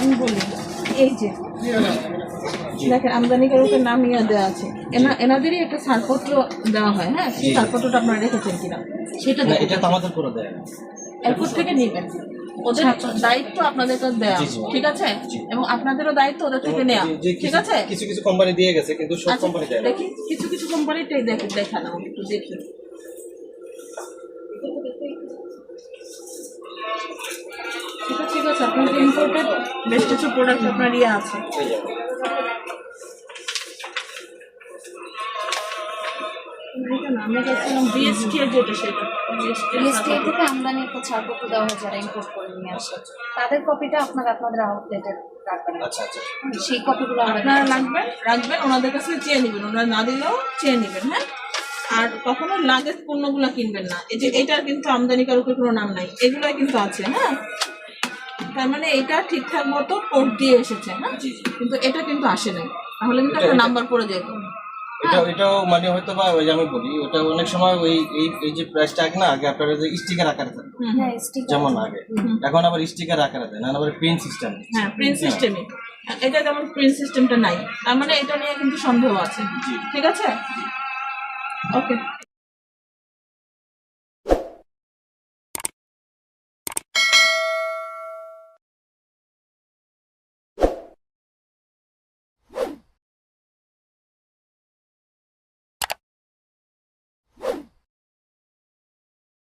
আমি বলি এই যে দেখেন আমদানিকারকের নাম ইয়ে দেওয়া আছে, এনাদেরই একটা ছাড়পত্র দেওয়া হয়। হ্যাঁ, সেই ছাড়পত্রটা আপনারা রেখেছেন কিনা সেটা এটা তো আমাদের পুরো দেয় না, এয়ারপোর্ট থেকে নেবেন। ওদের দায়িত্ব আপনাদের কাছে দেওয়া, ঠিক আছে, এবং আপনাদেরও দায়িত্ব ওদের থেকে নেওয়া, ঠিক আছে। কিছু কিছু কোম্পানি দিয়ে গেছে কিন্তু সব আচ্ছা, কোম্পানি দেয় না। দেখি কিছু কিছু কোম্পানিটাই দেখান আমাকে একটু দেখি। ঠিক আছে, আপনার যে ইম্পোর্টেড বেশ কিছু প্রোডাক্ট আপনার ইয়ে আছে। আমি দেখছিলাম বিএসটি যেটা, সেটা বিএসটি থেকে আমদানি একটা ছাড়পত্র দেওয়া হয় যারা ইম্পোর্ট করে নিয়ে আসে, তাদের কপিটা আপনাদের আউটলেটে রাখবেন। আচ্ছা আচ্ছা, সেই কপিগুলো আপনারা রাখবেন, ওনাদের কাছে চেয়ে নেবেন, ওনারা না দিলেও চেয়ে নেবেন। হ্যাঁ, আর কখনো লাগেজ পণ্যগুলো কিনবেন না। এই যে এটার কিন্তু আমদানিকারকের কোনো নাম নাই, এগুলোই কিন্তু আছে। হ্যাঁ, তার মানে এটা ঠিকঠাক মতো কোড দিয়ে এসেছে। হ্যাঁ, কিন্তু এটা কিন্তু আসে নাই, তাহলে কিন্তু আপনার নাম্বার পড়ে যাবে। এটাও মানে হয়তো বা ওই আমি বলি ওটা অনেক সময় ওই এই যে প্রাইসটা আগে না, আগে আপনারা যে স্টিকার আকারে থাকতো যেমন আগে, এখন আবার স্টিকার আকারে দেয় না, আবার প্রিন্ট সিস্টেম। হ্যাঁ, প্রিন্ট সিস্টেমে, এটা যেমন প্রিন্ট সিস্টেমটা নাই, তার মানে এটা নিয়ে কিন্তু সন্দেহ আছে। ঠিক আছে, ওকে।